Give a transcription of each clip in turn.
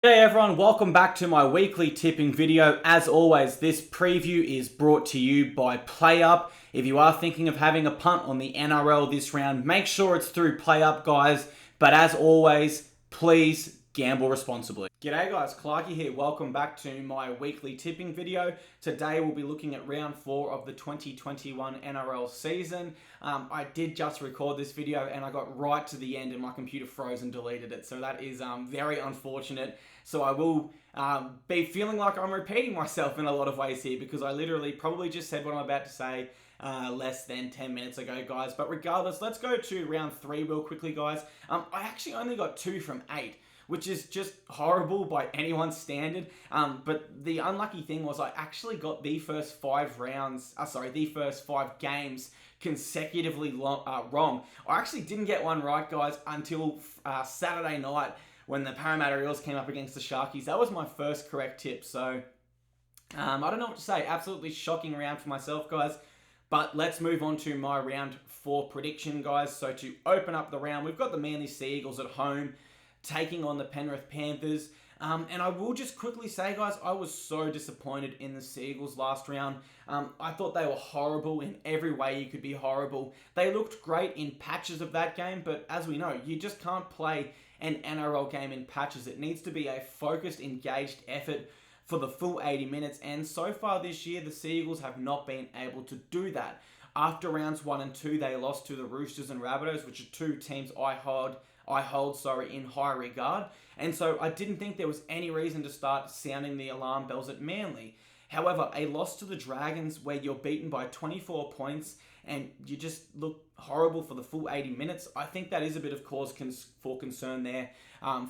Hey everyone, welcome back to my weekly tipping video. As always, this preview is brought to you by PlayUp. If you are thinking of having a punt on the NRL this round, make sure it's through PlayUp, guys. But as always, please gamble responsibly. G'day guys, Clarkey here. Welcome back to my weekly tipping video. Today we'll be looking at round 4 of the 2021 NRL season. I did just record this video and I got right to the end and my computer froze and deleted it. So that is very unfortunate. So I will be feeling like I'm repeating myself in a lot of ways here because I literally probably just said what I'm about to say less than 10 minutes ago, guys. But regardless, let's go to round 3 real quickly, guys. I actually only got 2 from 8. Which is just horrible by anyone's standard. But the unlucky thing was I actually got the first 5 games consecutively wrong. I actually didn't get one right, guys, until Saturday night when the Parramatta Eels came up against the Sharkies. That was my first correct tip. So I don't know what to say. Absolutely shocking round for myself, guys. But let's move on to my round 4 prediction, guys. So to open up the round, we've got the Manly Sea Eagles at home, taking on the Penrith Panthers. And I will just quickly say, guys, I was so disappointed in the Seagulls last round. I thought they were horrible in every way you could be horrible. They looked great in patches of that game, but as we know, you just can't play an NRL game in patches. It needs to be a focused, engaged effort for the full 80 minutes. And so far this year, the Seagulls have not been able to do that. After rounds 1 and 2, they lost to the Roosters and Rabbitohs, which are 2 teams I hold in high regard. And so I didn't think there was any reason to start sounding the alarm bells at Manly. However, a loss to the Dragons where you're beaten by 24 points and you just look horrible for the full 80 minutes, I think that is a bit of cause for concern there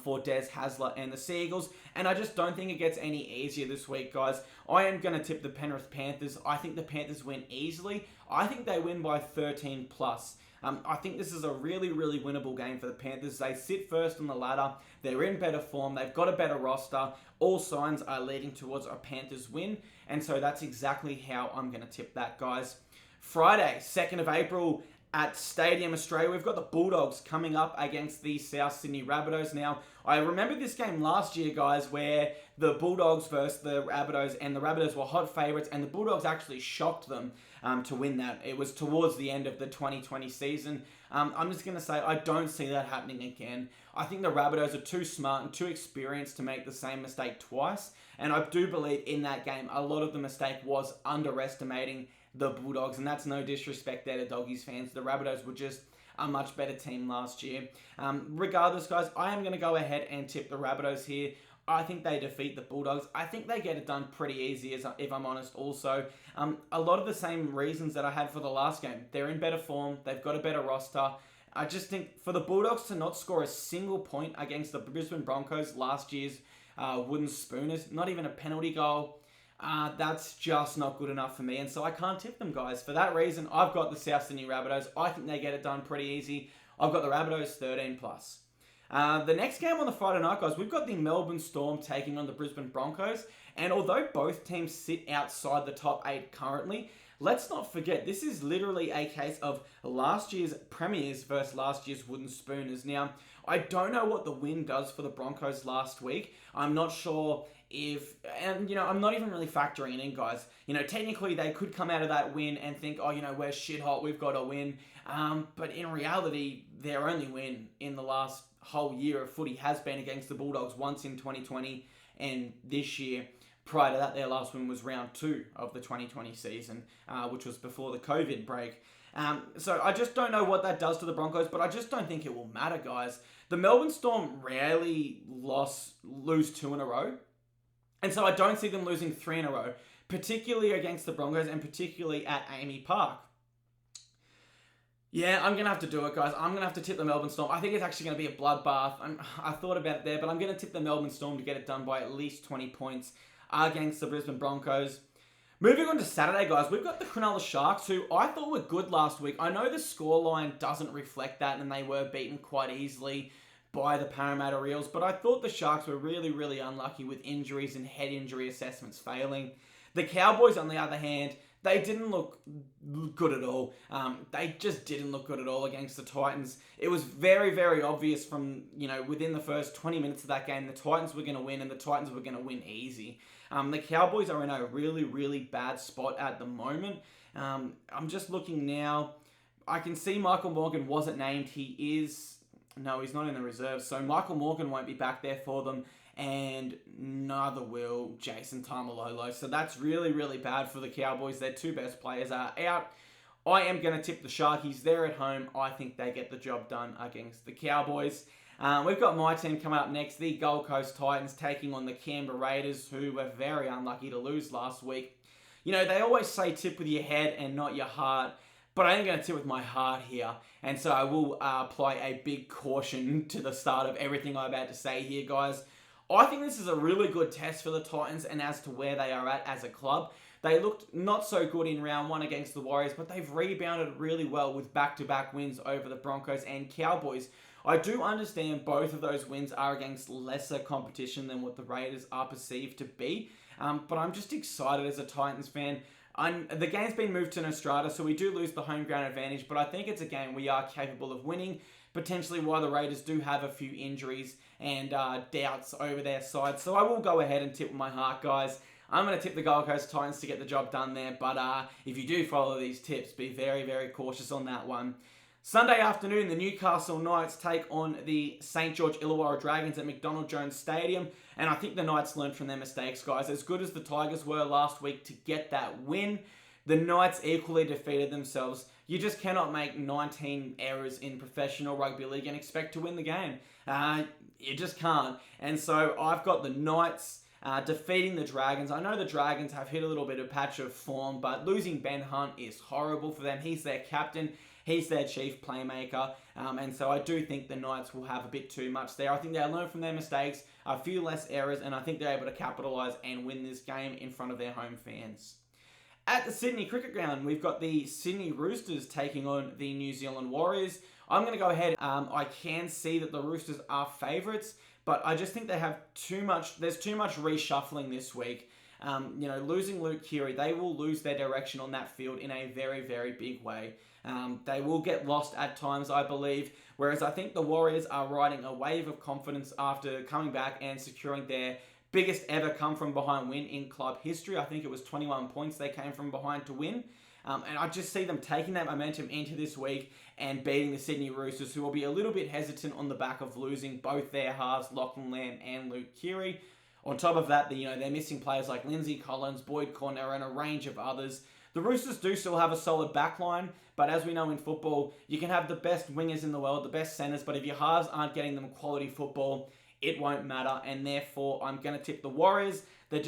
for Des Hasler and the Seagulls. And I just don't think it gets any easier this week, guys. I am going to tip the Penrith Panthers. I think the Panthers win easily. I think they win by 13 plus. I think this is a really, really winnable game for the Panthers. They sit first on the ladder. They're in better form. They've got a better roster. All signs are leading towards a Panthers win. And so that's exactly how I'm going to tip that, guys. Friday, 2nd of April at Stadium Australia, we've got the Bulldogs coming up against the South Sydney Rabbitohs. Now, I remember this game last year, guys, where the Bulldogs versus the Rabbitohs, and the Rabbitohs were hot favourites, and the Bulldogs actually shocked them to win that. It was towards the end of the 2020 season. I'm just going to say I don't see that happening again. I think the Rabbitohs are too smart and too experienced to make the same mistake twice, and I do believe in that game a lot of the mistake was underestimating the Bulldogs, and that's no disrespect there to Doggies fans. The Rabbitohs were just a much better team last year. Regardless, guys, I am going to go ahead and tip the Rabbitohs here. I think they defeat the Bulldogs. I think they get it done pretty easy, if I'm honest, also. A lot of the same reasons that I had for the last game. They're in better form. They've got a better roster. I just think for the Bulldogs to not score a single point against the Brisbane Broncos, last year's wooden spooners, not even a penalty goal, that's just not good enough for me. And so I can't tip them, guys. For that reason, I've got the South Sydney Rabbitohs. I think they get it done pretty easy. I've got the Rabbitohs 13 plus. The next game on the Friday night, guys, we've got the Melbourne Storm taking on the Brisbane Broncos. And although both teams sit outside the top 8 currently, let's not forget, this is literally a case of last year's premiers versus last year's wooden spooners. Now, I don't know what the win does for the Broncos last week. I'm not sure and I'm not even really factoring it in, guys. Technically they could come out of that win and think, we're shit hot, we've got to win. But in reality, their only win in the last whole year of footy has been against the Bulldogs, once in 2020 and this year. Prior to that, their last win was round 2 of the 2020 season, which was before the COVID break. So I just don't know what that does to the Broncos, but I just don't think it will matter, guys. The Melbourne Storm rarely lose 2 in a row. And so I don't see them losing 3 in a row, particularly against the Broncos and particularly at Amy Park. Yeah, I'm going to have to do it, guys. I'm going to have to tip the Melbourne Storm. I think it's actually going to be a bloodbath. I thought about it there, but I'm going to tip the Melbourne Storm to get it done by at least 20 points against the Brisbane Broncos. Moving on to Saturday, guys, we've got the Cronulla Sharks, who I thought were good last week. I know the scoreline doesn't reflect that, and they were beaten quite easily by the Parramatta Eels, but I thought the Sharks were really, really unlucky with injuries and head injury assessments failing. The Cowboys, on the other hand, They didn't look good at all. They just didn't look good at all against the Titans. It was very, very obvious from, within the first 20 minutes of that game, the Titans were going to win, and the Titans were going to win easy. The Cowboys are in a really, really bad spot at the moment. I'm just looking now. I can see Michael Morgan wasn't named. He's not in the reserves. So Michael Morgan won't be back there for them, and neither will Jason Taumalolo. So that's really, really bad for the Cowboys. Their two best players are out. I am going to tip the Sharkies. They're at home. I think they get the job done against the Cowboys. We've got my team coming up next, the Gold Coast Titans taking on the Canberra Raiders, who were very unlucky to lose last week. They always say tip with your head and not your heart, but I am going to tip with my heart here. And so I will apply a big caution to the start of everything I'm about to say here, guys. I think this is a really good test for the Titans and as to where they are at as a club. They looked not so good in round one against the Warriors, but they've rebounded really well with back-to-back wins over the Broncos and Cowboys. I do understand both of those wins are against lesser competition than what the Raiders are perceived to be, but I'm just excited as a Titans fan. The game's been moved to Nostrada, so we do lose the home ground advantage, but I think it's a game we are capable of winning, potentially while the Raiders do have a few injuries and doubts over their side. So I will go ahead and tip with my heart, guys. I'm going to tip the Gold Coast Titans to get the job done there, but if you do follow these tips, be very, very cautious on that one. Sunday afternoon, the Newcastle Knights take on the St. George Illawarra Dragons at McDonald Jones Stadium, and I think the Knights learned from their mistakes, guys. As good as the Tigers were last week to get that win, the Knights equally defeated themselves. You just cannot make 19 errors in professional rugby league and expect to win the game. You just can't. And so I've got the Knights defeating the Dragons. I know the Dragons have hit a little bit of patch of form, but losing Ben Hunt is horrible for them. He's their captain. He's their chief playmaker. And so I do think the Knights will have a bit too much there. I think they'll learn from their mistakes, a few less errors, and I think they're able to capitalise and win this game in front of their home fans. At the Sydney Cricket Ground, we've got the Sydney Roosters taking on the New Zealand Warriors. I'm going to go ahead. I can see that the Roosters are favourites, but I just think they have too much. There's too much reshuffling this week. Losing Luke Keary, they will lose their direction on that field in a very, very big way. They will get lost at times, I believe, whereas I think the Warriors are riding a wave of confidence after coming back and securing their biggest ever come-from-behind win in club history. I think it was 21 points they came from behind to win. And I just see them taking that momentum into this week and beating the Sydney Roosters, who will be a little bit hesitant on the back of losing both their halves, Lachlan Lamb and Luke Keary. On top of that, they're missing players like Lindsay Collins, Boyd Corner, and a range of others. The Roosters do still have a solid backline, but as we know in football, you can have the best wingers in the world, the best centres, but if your halves aren't getting them quality football, it won't matter, and therefore I'm going to tip the Warriors. There's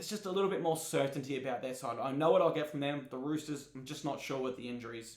just a little bit more certainty about their side. I know what I'll get from them. The Roosters, I'm just not sure with the injuries.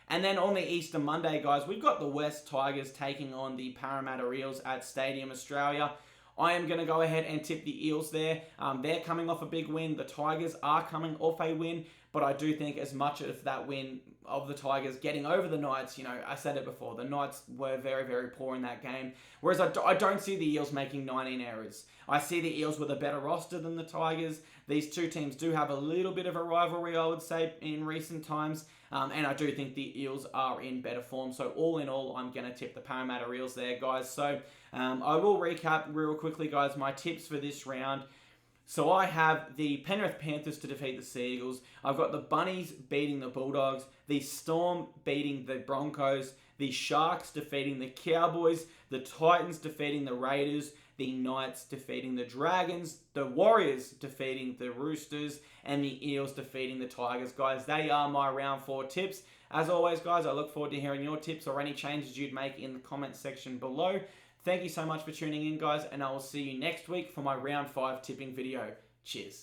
And then on the Easter Monday, guys, we've got the West Tigers taking on the Parramatta Eels at Stadium Australia. I am going to go ahead and tip the Eels there. They're coming off a big win. The Tigers are coming off a win, but I do think as much of that win of the Tigers getting over the Knights, I said it before, the Knights were very, very poor in that game. Whereas I don't see the Eels making 19 errors. I see the Eels with a better roster than the Tigers. These two teams do have a little bit of a rivalry, I would say, in recent times. And I do think the Eels are in better form. So all in all, I'm going to tip the Parramatta Eels there, guys. So I will recap real quickly, guys, my tips for this round. So I have the Penrith Panthers to defeat the Sea Eagles. I've got the Bunnies beating the Bulldogs, the Storm beating the Broncos, the Sharks defeating the Cowboys, the Titans defeating the Raiders, the Knights defeating the Dragons, the Warriors defeating the Roosters, and the Eels defeating the Tigers. Guys, they are my round 4 tips. As always, guys, I look forward to hearing your tips or any changes you'd make in the comments section below. Thank you so much for tuning in, guys, and I will see you next week for my round 5 tipping video. Cheers.